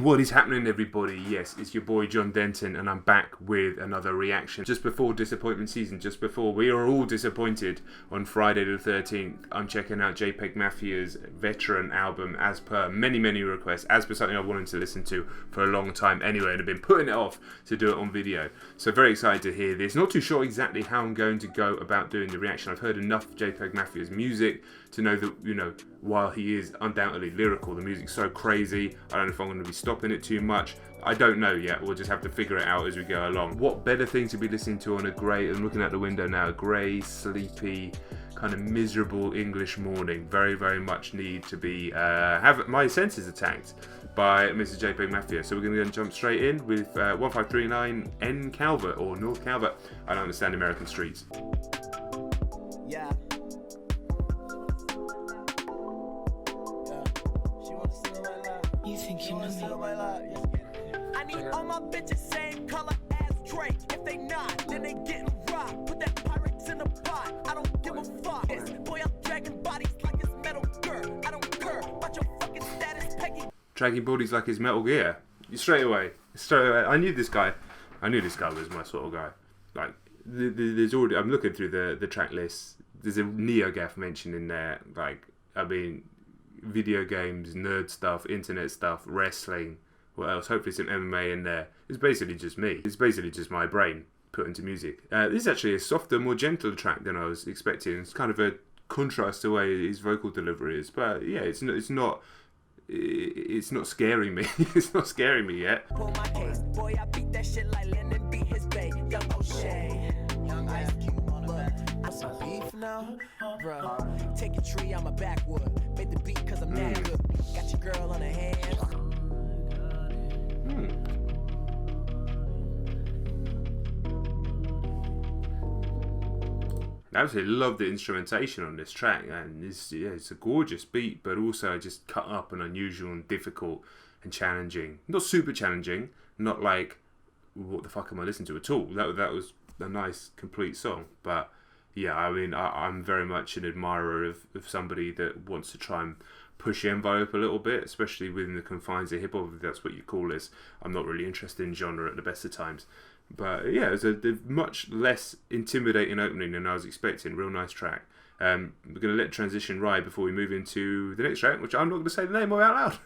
What is happening, everybody? Yes, it's your boy John Denton, and I'm back with another reaction. Just before disappointment season, just before we are all disappointed on Friday the 13th, I'm checking out JPEGMAFIA's Veteran album as per many requests, as per something I wanted to listen to for a long time anyway, and I've been putting it off to do it on video. So very excited to hear this. Not too sure exactly how I'm going to go about doing the reaction. I've heard enough of JPEGMAFIA's music to know that, you know, while he is undoubtedly lyrical, the music's so crazy, I don't know if I'm going to be stopping it too much. I don't know yet. We'll just have to figure it out as we go along. What better thing to be listening to on a grey, I'm looking out the window now, a grey, sleepy, kind of miserable English morning. Very much need to be, have my senses attacked by Mr. JPEGMAFIA. So we're going to go and jump straight in with 1539 N Calvert, or North Calvert. I don't understand American streets. Yeah. You think you know me? I need all my bitches same color as Drake. If they not, then they getting robbed. Put that Pyrex in the pot. I don't give a fuck. Boy, I'm dragging bodies like it's Metal Gear. I don't care about your fucking status, Peggy. Dragging bodies like his Metal Gear. Straight away. I knew this guy. I knew this guy was my sort of guy. Like, there's already. I'm looking through the track list. There's a NeoGaf mentioned in there. Like, I mean, video games, nerd stuff, internet stuff, wrestling, what else? Hopefully some MMA in there. It's basically just me. It's basically just my brain put into music. This is actually a softer, more gentle track than I was expecting. It's kind of a contrast to the way his vocal delivery is. But yeah, it's not scaring me. It's not scaring me yet. Pull my case. Boy, I beat that shit like Lennon beat his bae. Young O'Shea. Young Ice Cube on the back. Some beef now? Bruh. Take a tree, I'm a backwood. Made the beat cause I'm that good. Got your girl on her hand. I absolutely love the instrumentation on this track, and it's a gorgeous beat, but also just cut up and unusual and difficult and challenging. Not super challenging, not like what the fuck am I listening to at all. That was a nice complete song, but yeah, I mean, I'm very much an admirer of somebody that wants to try and push the envelope a little bit, especially within the confines of hip hop, if that's what you call this. I'm not really interested in genre at the best of times. But yeah, it was a much less intimidating opening than I was expecting. Real nice track. We're going to let transition ride before we move into the next track, which I'm not going to say the name of out loud.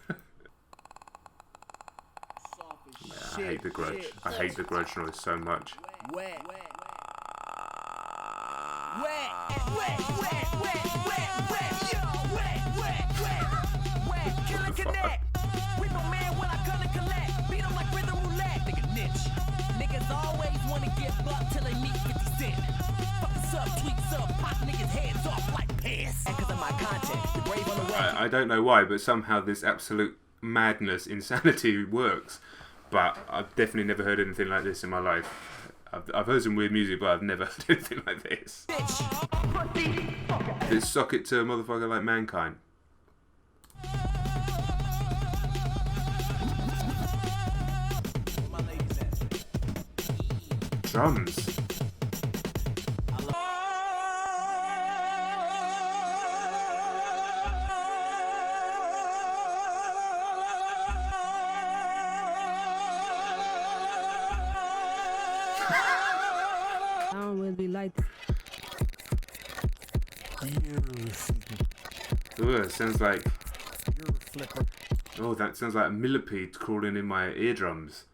I hate the grudge. I hate the grudge noise so much. Niggas always wanna get bucked till they meet 50 Cent. Fuck us up, tweets up, pop niggas heads off like pants. Cause of my content, the brave on the way. I don't know why, but somehow this absolute madness, insanity works. But I've definitely never heard anything like this in my life. I've heard some weird music, but I've never heard anything like this. Let's sock it to a motherfucker like Mankind. Drums. I don't really like this. Ooh, it sounds like. Oh, that sounds like a millipede crawling in my eardrums.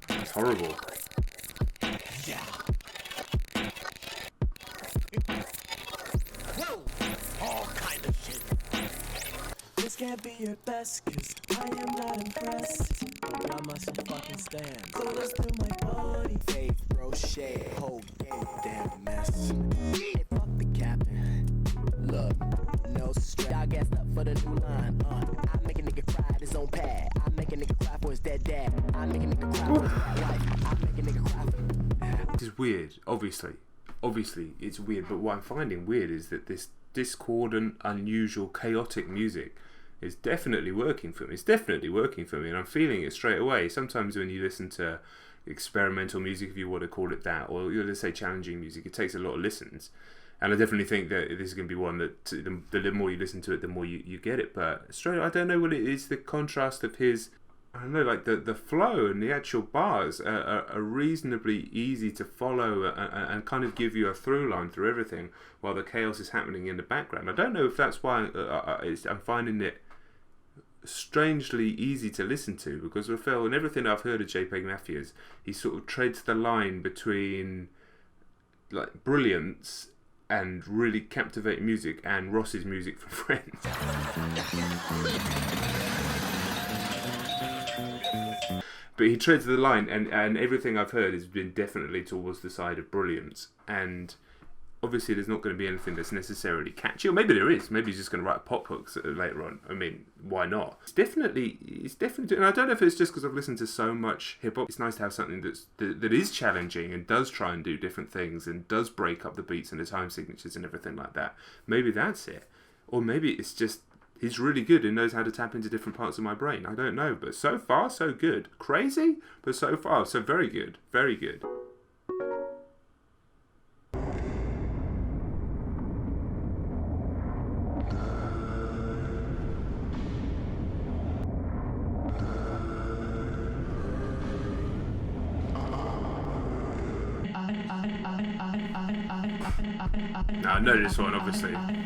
It's horrible. Yeah. Whoa. All kind of shit. This can't be your best, cause I am not impressed. But I must fucking stand. Close through my body. Faith, Rocher, whole game, damn mess. Hey, fuck the captain. Look, no stress. Y'all gassed up for the new line. I make a nigga cry at his own pad. I make a nigga cry for his dead dad. I make a nigga cry for his bad wife. I make a nigga cry for... It's weird, obviously. Obviously, it's weird, but what I'm finding weird is that this discordant, unusual, chaotic music is definitely working for me. It's definitely working for me, and I'm feeling it straight away. Sometimes when you listen to experimental music, if you want to call it that, or let's say challenging music, it takes a lot of listens. And I definitely think that this is going to be one that the more you listen to it, the more you get it. But straight, I don't know what it is. The contrast of his, I don't know, like the flow and the actual bars are reasonably easy to follow and kind of give you a through line through everything while the chaos is happening in the background. I don't know if that's why I'm finding it strangely easy to listen to, because Raphael, and everything I've heard of JPEGMAFIA's, he sort of treads the line between like brilliance and really captivating music and Ross's music from Friends. But he treads the line, and everything I've heard has been definitely towards the side of brilliance. And obviously there's not going to be anything that's necessarily catchy, or maybe there is. Maybe he's just going to write pop hooks later on. I mean, why not? It's definitely, and I don't know if it's just because I've listened to so much hip hop. It's nice to have something that is challenging and does try and do different things and does break up the beats and the time signatures and everything like that. Maybe that's it, or maybe it's just he's really good and knows how to tap into different parts of my brain. I don't know, but so far so good. Crazy, but so far so very good, very good. Now, I know this one, obviously. I'm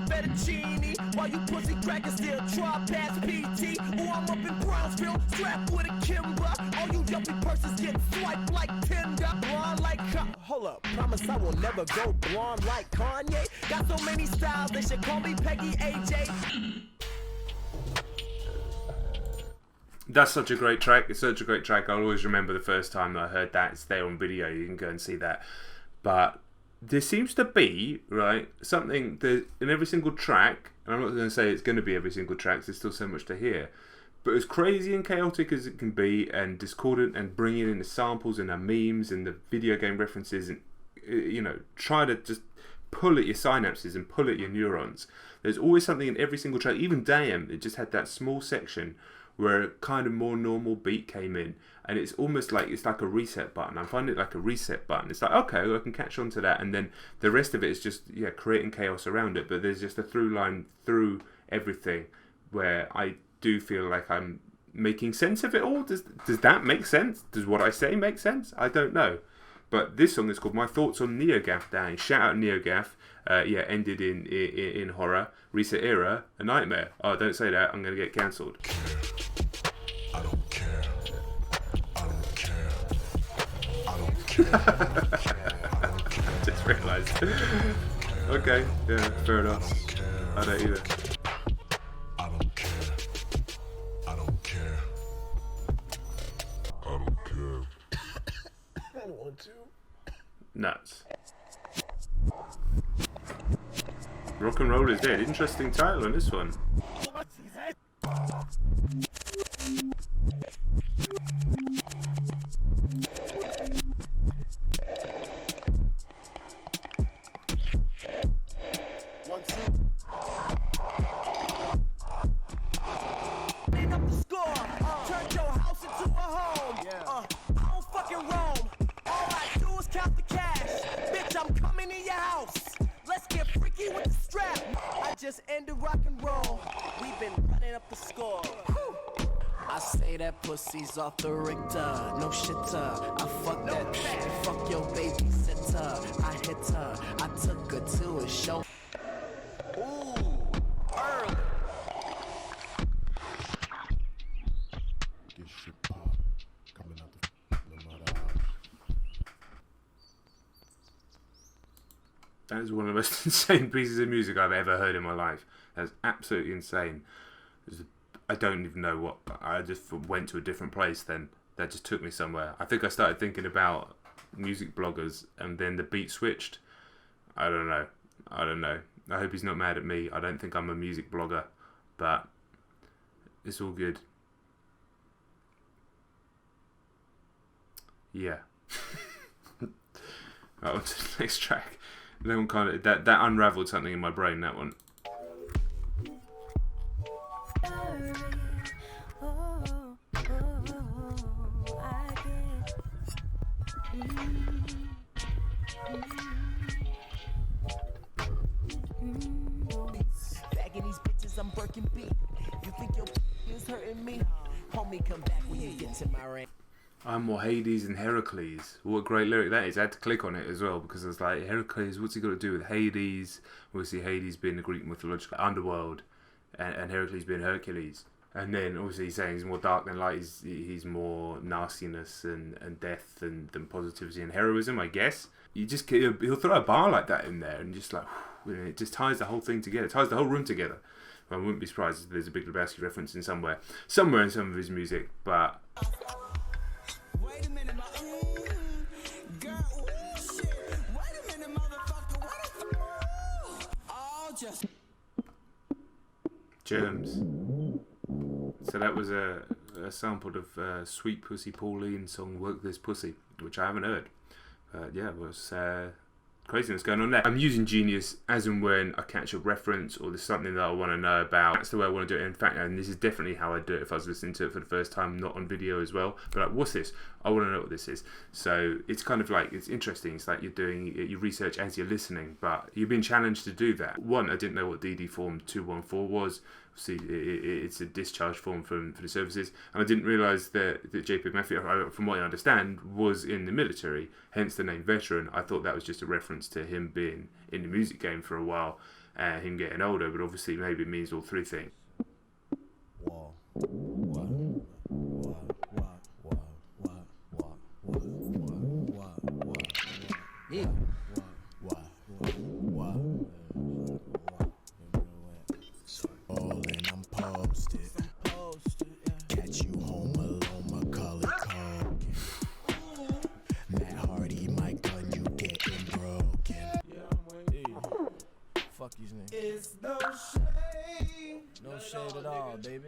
fettuccine, while you pussy crackers still try past PT. Oh, I'm up in Brownsville, strapped with a Kimber. All you yuppie persons get swiped like Tinder. Blonde like hold up, promise I will never go blonde like Kanye. Got so many styles, they should call me Peggy AJ. That's such a great track. It's such a great track. I'll always remember the first time that I heard that. It's there on video. You can go and see that. But there seems to be, right, something that in every single track, and I'm not going to say it's going to be every single track, there's still so much to hear, but as crazy and chaotic as it can be, and discordant, and bringing in the samples and the memes and the video game references, and, you know, try to just pull at your synapses and pull at your neurons. There's always something in every single track. Even Damn, it just had that small section where a kind of more normal beat came in, and it's almost like it's like a reset button. I find it like a reset button. It's like, okay, well, I can catch on to that, and then the rest of it is just creating chaos around it. But there's just a through line through everything where I do feel like I'm making sense of it all. Does that make sense? Does what I say make sense? I don't know. But this song is called My Thoughts on NeoGaf Day. Shout out NeoGaf. Ended in horror. Reset Era, a nightmare. Oh, don't say that. I'm going to get cancelled. I don't care. I don't care. I don't care. I don't care. Just realised. Okay, yeah, fair enough. I don't either. I don't care. I don't care. I don't care. I don't want to. Nuts. Rock and Roll is Dead. Interesting title on this one. Clean up the score, turn your house into a home. I don't fucking roam. All I do is count the cash. Bitch, I'm coming in your house. Let's get freaky with the strap. I just ended rock and roll. We've been running up the score. I say that pussy's off the Richter, no shitter. I fuck that shit, fuck your babysitter. I hit her, I took her to a show. Ooh, early. Get shit pop coming out the mother. That is one of the most insane pieces of music I've ever heard in my life. That's absolutely insane. I don't even know what. I just went to a different place then. That just took me somewhere. I think I started thinking about music bloggers, and then the beat switched. I don't know. I hope he's not mad at me. I don't think I'm a music blogger, but it's all good. Yeah. Right, on to the next track. That one kind of that unravelled something in my brain. That one. I I'm Birkin beat. You think your is hurting me? Homie, come back when you get to my range. I'm more Hades and Heracles. What a great lyric that is. I had to click on it as well because I was like, Heracles, what's he got to do with Hades? Obviously, Hades being the Greek mythological underworld and Heracles being Hercules. And then obviously he's saying he's more dark than light. He's more nastiness and death than positivity and heroism, I guess. He'll throw a bar like that in there and just like, it just ties the whole thing together. It ties the whole room together. I wouldn't be surprised if there's a Big Lebowski reference in somewhere in some of his music, but... Wait a minute, girl, shit. Wait a minute, motherfucker, all just... Germs. So that was a sample of Sweet Pussy Pauline song Work This Pussy, which I haven't heard. Yeah, it was craziness going on there. I'm using Genius as and when I catch a reference or there's something that I want to know about. That's the way I want to do it. In fact, and this is definitely how I do it if I was listening to it for the first time, not on video as well. But like, what's this? I want to know what this is. So it's kind of like, it's interesting. It's like you research as you're listening, but you're being challenged to do that. One, I didn't know what DD Form 214 was. See, it's a discharge form for the services, and I didn't realise that JPEGMAFIA, from what I understand, was in the military, hence the name Veteran. I thought that was just a reference to him being in the music game for a while and him getting older, but obviously maybe it means all three things. Catch you home alone, Macaulay Culkin. Matt Hardy, my gun, you getting broken. Yeah, I'm waiting. Fuck these niggas. It's no shade. No shade at all, baby.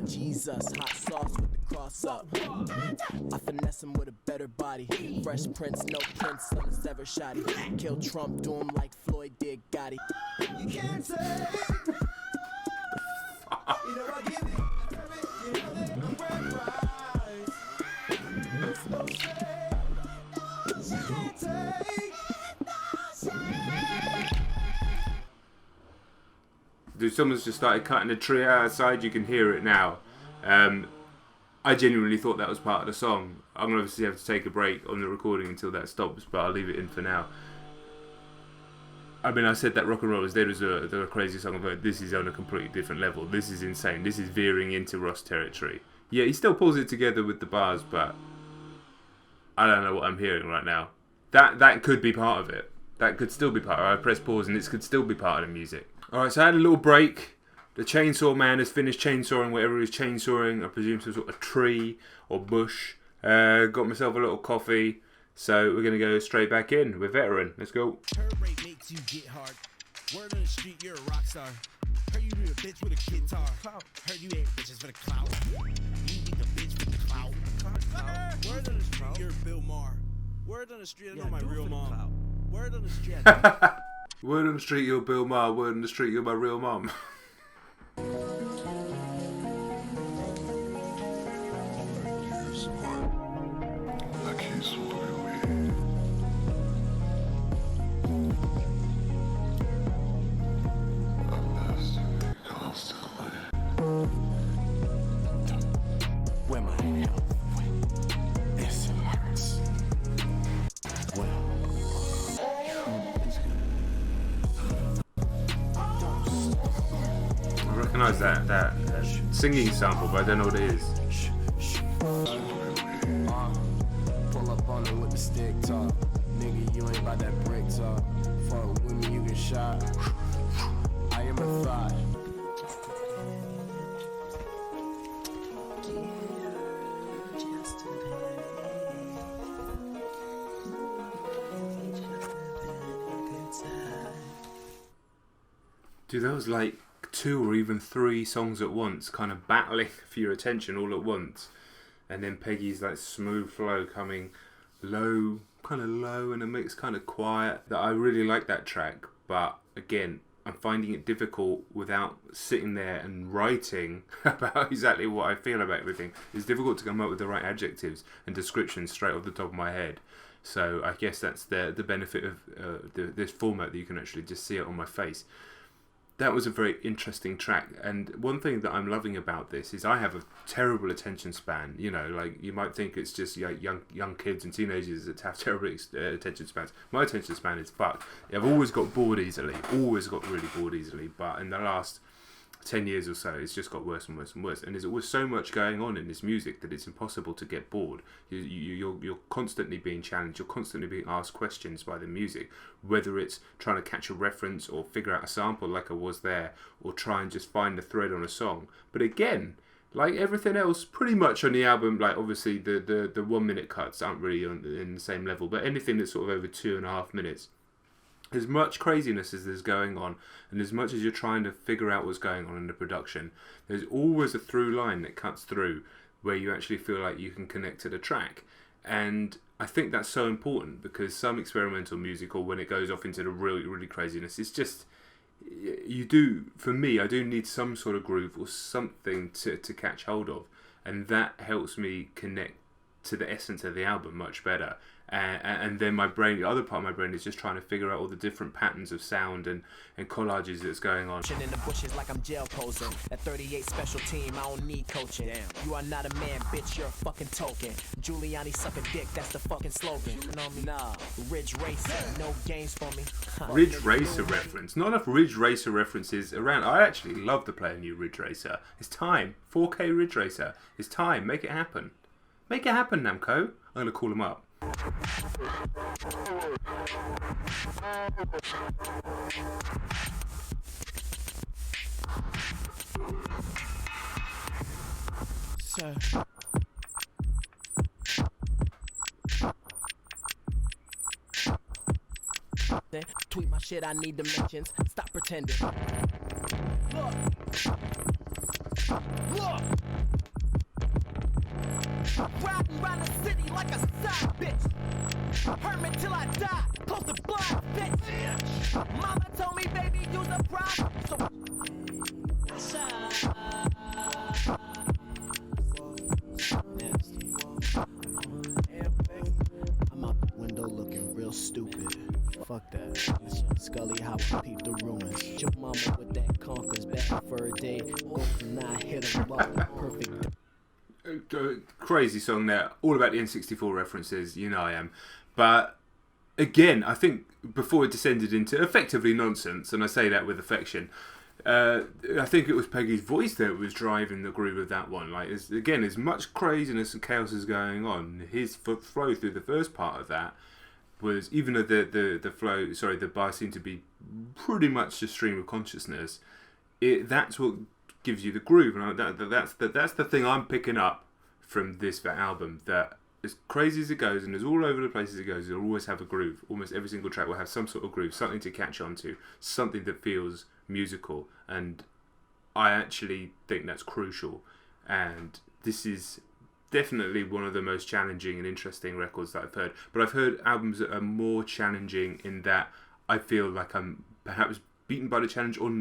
Jesus, hot sauce with the cross up. I finesse him with a better body. Fresh Prince, no Prince on the sever shotty. Kill Trump, do him like Floyd did Gotti. You can't say. You know I give it. You know that I'm right. It's no shade. You can't take. Dude, someone's just started cutting a tree outside. You can hear it now. I genuinely thought that was part of the song. I'm going to obviously have to take a break on the recording until that stops, but I'll leave it in for now. I mean, I said that Rock and Roll is Dead was a crazy song, but this is on a completely different level. This is insane. This is veering into Ross territory. Yeah, he still pulls it together with the bars, but I don't know what I'm hearing right now. That could be part of it. That could still be part of it. I press pause and this could still be part of the music. Alright, so I had a little break. The chainsaw man has finished chainsawing whatever he's chainsawing. I presume some sort of tree or bush. Got myself a little coffee. So we're going to go straight back in with Veteran. Let's go. Her rate makes you get hard. Word on the street, you're a rock star. Heard you do a bitch with a guitar. Heard you ain't bitches for the clout. You need the bitch with the clout. Word on the street, you're Bill Maher. Word on the street, I know my real mom. Word on the street, Word on the street, you're Bill Maher. Word on the street, you're my real mom. Where my health? This hurts. I recognise that singing sample, but I don't know what it is. Pull up on it with the stick talk. Nigga, you ain't about that brick talk. Fuck with me, you get shot. I am a thought. Dude, that was like 2 or even 3 songs at once, kind of battling for your attention all at once. And then Peggy's like smooth flow coming low, kind of low in a mix, kind of quiet. That I really like that track, but again, I'm finding it difficult without sitting there and writing about exactly what I feel about everything. It's difficult to come up with the right adjectives and descriptions straight off the top of my head. So I guess that's the benefit of this format, that you can actually just see it on my face. that was a very interesting track. And one thing that I'm loving about this is I have a terrible attention span. You know, like you might think it's just young kids and teenagers that have terrible attention spans. My attention span is fucked. I've always got bored easily, always got really bored easily. But in the last 10 years or so, it's just got worse and worse and worse. And there's always so much going on in this music that it's impossible to get bored. You're constantly being challenged. You're constantly being asked questions by the music, whether it's trying to catch a reference or figure out a sample like I was there, or try and just find the thread on a song. But again, like everything else, pretty much on the album, like obviously the 1 minute cuts aren't really in the same level, but anything that's sort of over 2.5 minutes, as much craziness as there's going on, and as much as you're trying to figure out what's going on in the production, there's always a through line that cuts through where you actually feel like you can connect to the track. And I think that's so important, because some experimental music, or when it goes off into the really, really craziness, it's just, for me, I do need some sort of groove or something to catch hold of. And that helps me connect to the essence of the album much better. And then my brain, the other part of my brain, is just trying to figure out all the different patterns of sound and collages that's going on. In the bushes like I'm jail posing. At 38 special team, I don't need coaching. Damn. You are not a man, bitch, you're a fucking token. Giuliani suck a dick, that's the fucking slogan. You know me? Nah. Ridge Racer, no games for me. Ridge Racer reference. Not enough Ridge Racer references around. I actually love to play a new Ridge Racer. It's time. 4K Ridge Racer. It's time. Make it happen. Make it happen, Namco. I'm going to call him up. Sir. Tweet my shit, I need dimensions. Stop pretending. Look. Look. Riding around the city like a side bitch. Hermit till I die. Close the blind bitch. Mama told me, baby, use a prop. So I'm out the window looking real stupid. Fuck that. Scully, how I peep the ruins. Your mama with that conkers back for a day. Go from now, hit him up. Perfect. Crazy song there, all about the N64 references, you know I am. But again, I think before it descended into effectively nonsense, and I say that with affection, I think it was Peggy's voice that was driving the groove of that one. Like, again, as much craziness and chaos is going on, his flow through the first part of that was, even though the bar seemed to be pretty much just stream of consciousness, that's what gives you the groove, and that's the thing I'm picking up from this album, that as crazy as it goes and as all over the place as it goes, it'll always have a groove. Almost every single track will have some sort of groove, something to catch on to, something that feels musical, and I actually think that's crucial. And this is definitely one of the most challenging and interesting records that I've heard. But I've heard albums that are more challenging in that I feel like I'm perhaps beaten by the challenge, or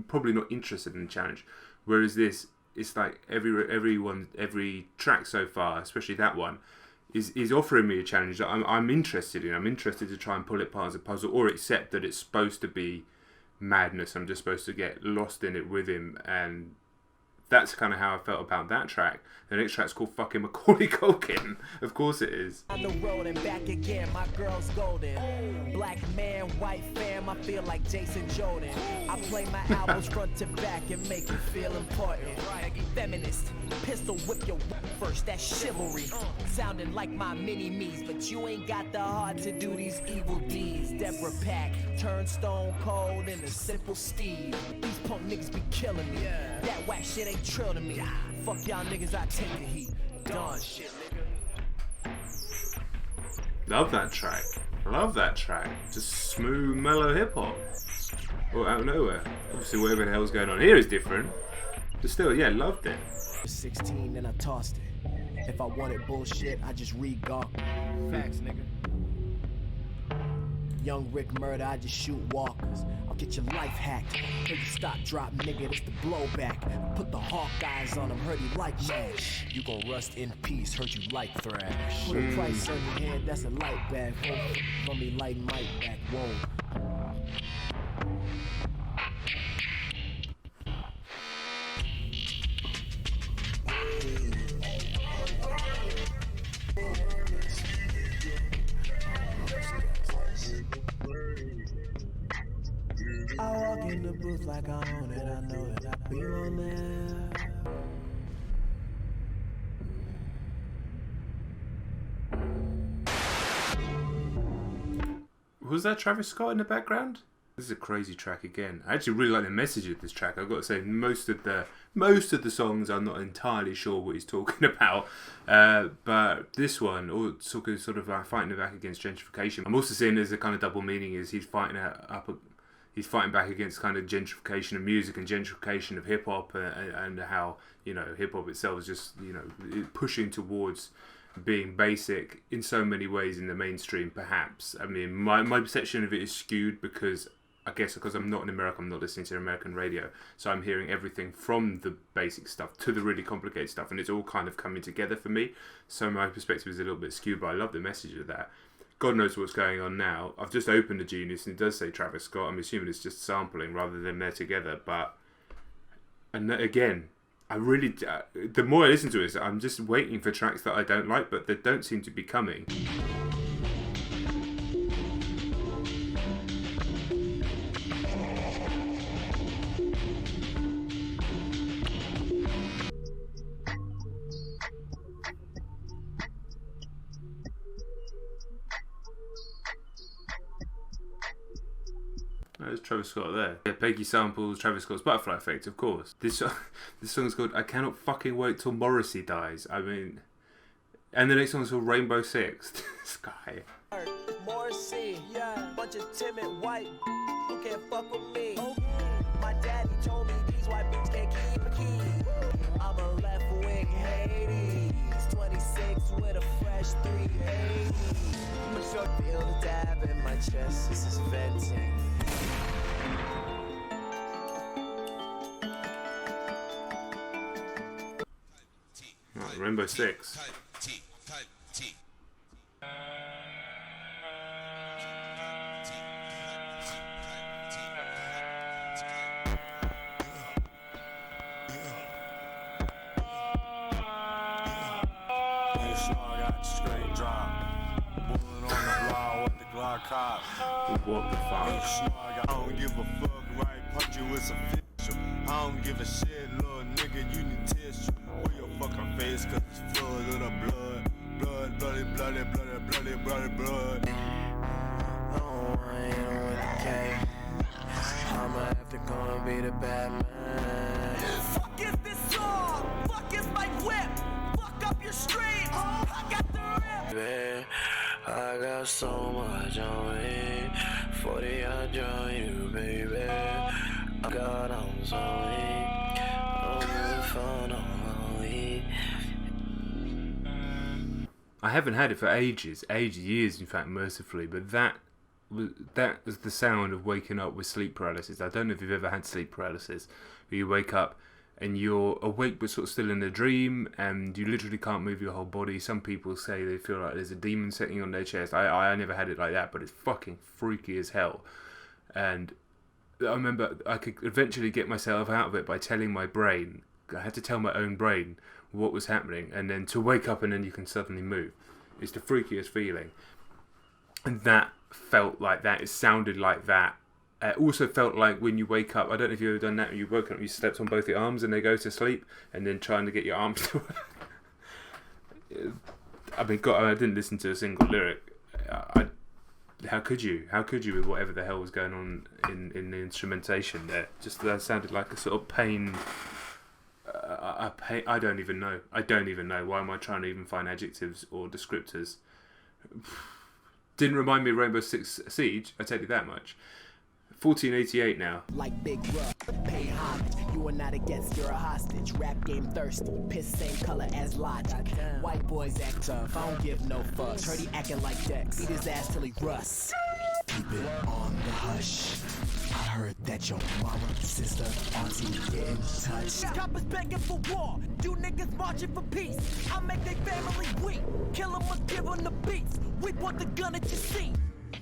probably not interested in the challenge. Whereas this, it's like every track so far, especially that one, is offering me a challenge that I'm interested in. I'm interested to try and pull it apart as a puzzle, or accept that it's supposed to be madness. I'm just supposed to get lost in it with him, and that's kind of how I felt about that track. The next track's called fucking Macaulay Culkin. Of course it is. On the road and back again, my girl's golden. Black man, white fam, I feel like Jason Jordan. I play my albums front to back and make you feel important. Feminist, pistol whip your first, that's chivalry. Sounding like my mini-me's, but you ain't got the heart to do these evil deeds. Deborah Pack, turn stone cold in a simple steed. These punk niggas be killing me. That whack shit ain't trill to me. Fuck y'all niggas, I take the heat. Dawn shit, nigga. Love that track. Love that track. Just smooth, mellow hip hop. Well, out of nowhere. Obviously, whatever the hell's going on here is different. But still, yeah, loved it. 16 and I tossed it. If I wanted bullshit, I just read Gawker. Facts, nigga. Young Rick Murder, I just shoot walkers. I'll get your life hacked. Heard you stop, drop, nigga, this the blowback. Put the Hawkeyes on him, heard you like mash. You gon' rust in peace, heard you like thrash. Put a price on your head, that's a light bag. From me light mic back, whoa. I walk in the booth like I own it, I know that I belong there. Was that Travis Scott in the background? This is a crazy track again. I actually really like the message of this track. I've got to say, most of the songs I'm not entirely sure what he's talking about, but this one, sort of like fighting back against gentrification. I'm also seeing there's a kind of double meaning. Is he's fighting back against kind of gentrification of music and gentrification of hip hop, and how, you know, hip hop itself is just, you know, pushing towards being basic in so many ways in the mainstream. Perhaps, I mean, my perception of it is skewed because I guess because I'm not in America, I'm not listening to American radio, so I'm hearing everything from the basic stuff to the really complicated stuff, and it's all kind of coming together for me. So my perspective is a little bit skewed, but I love the message of that. God knows what's going on now. I've just opened the Genius and it does say Travis Scott. I'm assuming it's just sampling rather than they're together. But, and again, I really, the more I listen to it, I'm just waiting for tracks that I don't like, but that don't seem to be coming. There's Travis Scott there. Yeah, Peggy samples Travis Scott's Butterfly Effect, of course. This song's called I Cannot Fucking Wait Till Morrissey Dies. I mean, and the next one's called Rainbow Six. This guy. Morrissey, yeah, bunch of timid white who can't fuck with me. My daddy told me these white bitches can't keep a key. I'm a left wing Hades, 26 with a fresh 380. I'm a short feel the dab in my chest. This is venting. Rainbow Six. What the fuck? I don't give a fuck, right? Punch you with some fish. I don't give a shit, little nigga, you need tissue. Where your fucking face, cause it's full of the blood. Blood. I don't want to hit him with the K. I'ma have to go and be the bad man. Fuck is this song? Fuck is my whip? Fuck up your streams. I got the rip. Man, I got so much on me. 40 I draw you, baby. God, I'm sorry. I'm really fun, I'm lonely. I haven't had it for ages, years in fact, mercifully, but that was the sound of waking up with sleep paralysis. I don't know if you've ever had sleep paralysis, where you wake up and you're awake but sort of still in a dream and you literally can't move your whole body. Some people say they feel like there's a demon sitting on their chest. I never had it like that, but it's fucking freaky as hell. And I remember I could eventually get myself out of it by telling my brain, I had to tell my own brain what was happening, and then to wake up and then you can suddenly move. It's the freakiest feeling. And that felt like that. It sounded like that. It also felt like when you wake up, I don't know if you've ever done that, when you woke up, you slept on both your arms and they go to sleep, and then trying to get your arms to work. I mean, God, I didn't listen to a single lyric. How could you? How could you with whatever the hell was going on in the instrumentation there? Just that sounded like a sort of pain. I don't even know. Why am I trying to even find adjectives or descriptors? Didn't remind me of Rainbow Six Siege, I tell you that much. 1488 now. Like Big Ruff, pay homage. You are not a guest, you're a hostage. Rap game thirsty, piss same color as Logic. White boys act tough, I don't give no fucks. Heard he acting like Dex, eat his ass till he rusts. Keep it on the hush. I heard that your mama, sister, auntie get in touch. Coppers begging for war, you niggas marching for peace. I make their family weak, kill them or give them the beats. We put the gun at your seat.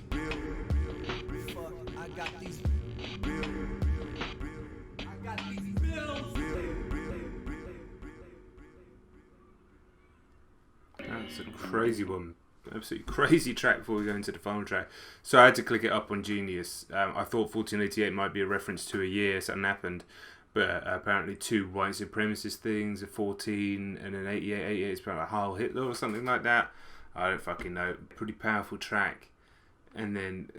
Fuck, I got these. I got these bills. That's a crazy one. absolutely crazy track before we go into the final track. So I had to click it up on Genius. I thought 1488 might be a reference to a year something happened, but apparently 2 white supremacist things, a 14 and an 88 is about like Heil Hitler or something like that. I don't fucking know. Pretty powerful track. And then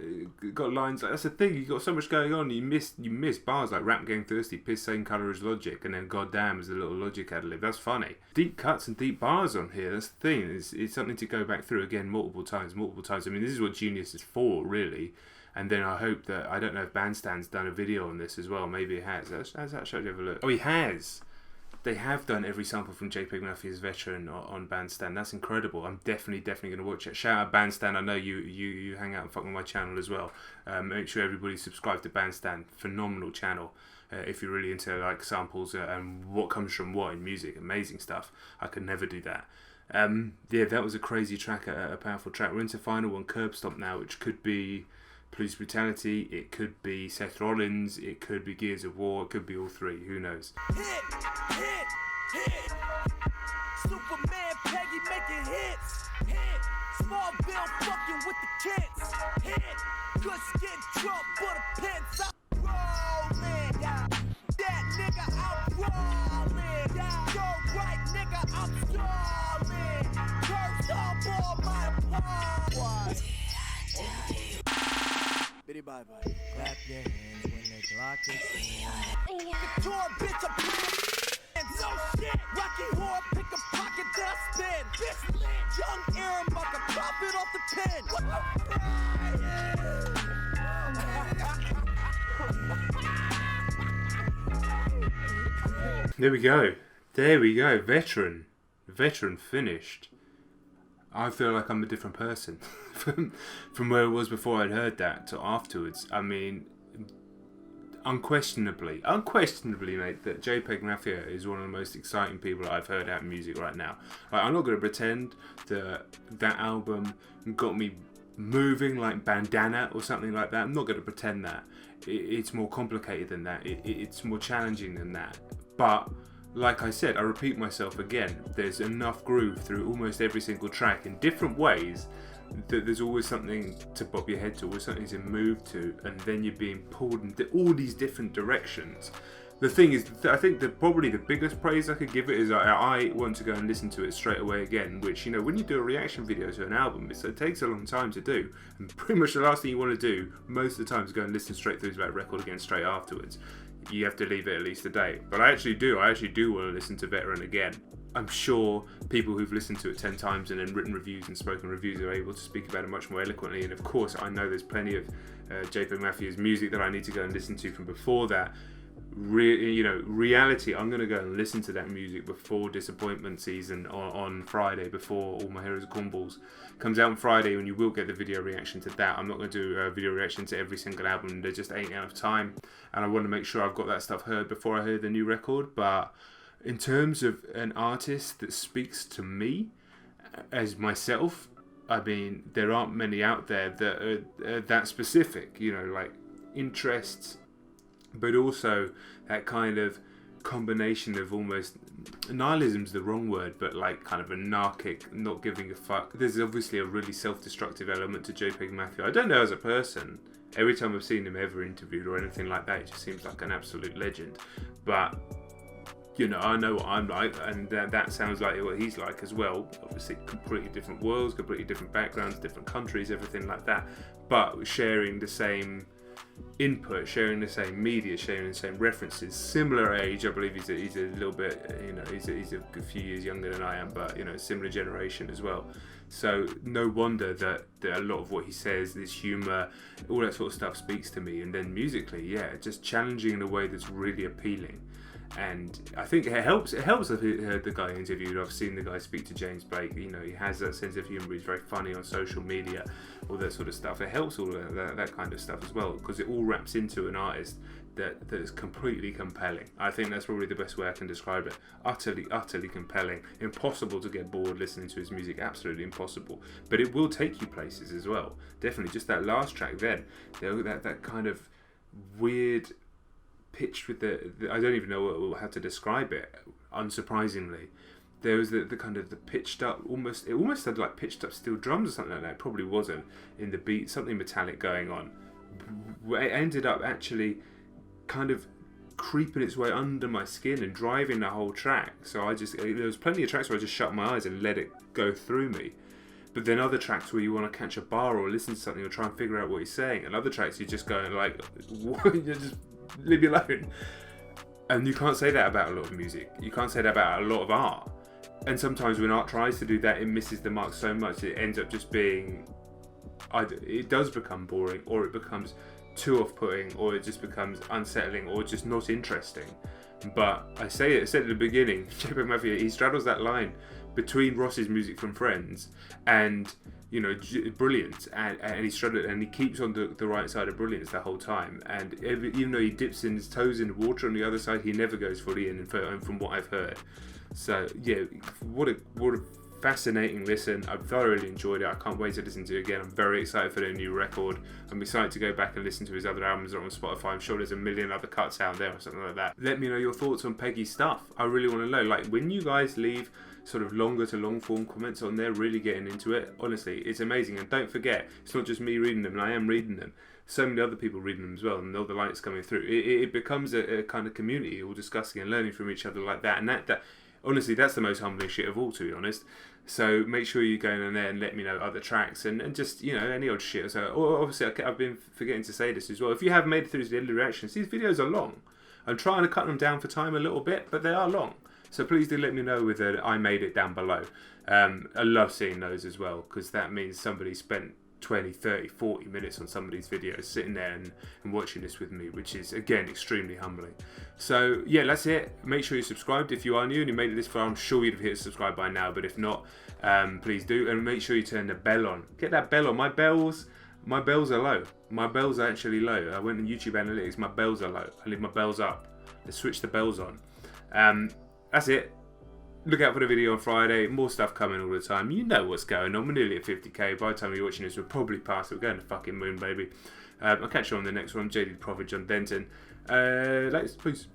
got lines like, that's the thing, you got so much going on, you miss bars like rap game thirsty, piss same colour as Logic, and then goddamn as a little Logic ad lib. That's funny. Deep cuts and deep bars on here, that's the thing. It's something to go back through again multiple times. I mean, this is what Genius is for, really. And then I hope that, I don't know if Bandstand's done a video on this as well, maybe it has. Has that show you have a look? Oh, he has! They have done every sample from JPEGMAFIA's Veteran on Bandstand. That's incredible. I'm definitely going to watch it. Shout out Bandstand. I know you hang out and fuck with my channel as well. Make sure everybody subscribe to Bandstand. Phenomenal channel. If you're really into like samples and what comes from what in music. Amazing stuff. I could never do that. Yeah, that was a crazy track, a powerful track. We're into final one, Curb Stomp now, which could be Police Brutality, it could be Seth Rollins, it could be Gears of War, it could be all three, who knows. Hit. Superman Peggy making hits. Hit. Small Bill fucking with the kids. Hit. Good skin Trump for the pins. I'm rolling. Yeah. That nigga I'm rolling. Yeah. Yo right nigga I'm stalling. Curse up all my applause. Bitty bye bye. Clap your hands when they Glock is in. Couture bitch I'm playing. No shit. Rocky Horror pick a pocket that I spin. Bitch lit. Young Aaron Buck a profit off the pen. What the There we go. Veteran finished. I feel like I'm a different person from where it was before I'd heard that to afterwards. I mean, unquestionably, mate, that JPEGMAFIA is one of the most exciting people that I've heard out in music right now. Like, I'm not going to pretend that that album got me moving like Bandana or something like that. I'm not going to pretend that. It's more complicated than that. It's more challenging than that. But like I said, I repeat myself again, there's enough groove through almost every single track in different ways that there's always something to bob your head to, always something to move to, and then you're being pulled in all these different directions. The thing is, I think that probably the biggest praise I could give it is I want to go and listen to it straight away again, which, you know, when you do a reaction video to an album, it takes a long time to do, and pretty much the last thing you want to do most of the time is go and listen straight through to that record again straight afterwards. You have to leave it at least a day. But I actually do want to listen to Veteran again. I'm sure people who've listened to it 10 times and then written reviews and spoken reviews are able to speak about it much more eloquently. And of course, I know there's plenty of JPEGMAFIA's music that I need to go and listen to from before that. Reality, I'm going to go and listen to that music before Disappointment Season on Friday, before All My Heroes Are Cornballs comes out on Friday, when you will get the video reaction to that. I'm not going to do a video reaction to every single album, there just ain't enough time, and I want to make sure I've got that stuff heard before I hear the new record. But in terms of an artist that speaks to me as myself, I mean, there aren't many out there that are that specific, like interests, but also that kind of combination of almost, nihilism's the wrong word, but like kind of anarchic, not giving a fuck. There's obviously a really self-destructive element to JPEGMAFIA. I don't know as a person, every time I've seen him ever interviewed or anything like that, it just seems like an absolute legend. But I know what I'm like, and that sounds like what he's like as well. Obviously, completely different worlds, completely different backgrounds, different countries, everything like that, but sharing the same input, sharing the same media, sharing the same references, similar age. I believe he's a little bit, he's a few years younger than I am, but similar generation as well. So no wonder that a lot of what he says, this humour, all that sort of stuff speaks to me. And then musically, yeah, just challenging in a way that's really appealing. And I think it helps. I've heard the guy interviewed. I've seen the guy speak to James Blake. He has that sense of humour. He's very funny on social media, all that sort of stuff. It helps all that kind of stuff as well, because it all wraps into an artist that is completely compelling. I think that's probably the best way I can describe it. Utterly compelling. Impossible to get bored listening to his music. Absolutely impossible. But it will take you places as well. Definitely. Just that last track then, that kind of weird, pitched with the I don't even know how to describe it, unsurprisingly, there was the kind of the pitched up, it almost had like pitched up steel drums or something like that. It probably wasn't in the beat, something metallic going on. It ended up actually kind of creeping its way under my skin and driving the whole track. So there was plenty of tracks where I just shut my eyes and let it go through me. But then other tracks where you want to catch a bar or listen to something or try and figure out what he's saying, and other tracks you're just going like, you just leave me alone. And you can't say that about a lot of music. You can't say that about a lot of art. And sometimes when art tries to do that, it misses the mark so much it ends up just being, it does become boring, or it becomes too off-putting, or it just becomes unsettling, or just not interesting. But I said at the beginning, JPEGMAFIA, he straddles that line between Ross's music from Friends and, you know, brilliant, and he straddles it, and he keeps on the right side of brilliance the whole time. And even though he dips in his toes in the water on the other side, he never goes fully in, from what I've heard. So yeah, what a fascinating listen. I've thoroughly enjoyed it. I can't wait to listen to it again. I'm very excited for the new record. I'm excited to go back and listen to his other albums that are on Spotify. I'm sure there's a million other cuts out there or something like that. Let me know your thoughts on Peggy's stuff. I really want to know, like, when you guys leave sort of longer to long form comments on there, really getting into it, honestly, it's amazing. And don't forget, it's not just me reading them, and I am reading them. So many other people reading them as well, and all the likes coming through. It becomes a kind of community, all discussing and learning from each other like that. And that honestly, that's the most humbling shit of all, to be honest. So make sure you go in there and let me know other tracks and just, you know, any odd shit. So obviously, I've been forgetting to say this as well. If you have made it through to the end of the reactions, these videos are long. I'm trying to cut them down for time a little bit, but they are long. So please do let me know with I made it down below. I love seeing those as well, because that means somebody spent 20, 30, 40 minutes on some of these videos sitting there and watching this with me, which is, again, extremely humbling. So yeah, that's it. Make sure you're subscribed if you are new and you made it this far. I'm sure you'd have hit subscribe by now, but if not, please do, and make sure you turn the bell on. Get that bell on. My bells are low. My bells are actually low. I went on YouTube Analytics. My bells are low. I leave my bells up. Let's switch the bells on. That's it. Look out for the video on Friday. More stuff coming all the time. You know what's going on. We're nearly at 50k. By the time you're watching this, we're probably past it. We're going to fucking moon, baby. I'll catch you on the next one. JD the Prophet, John Denton. Peace.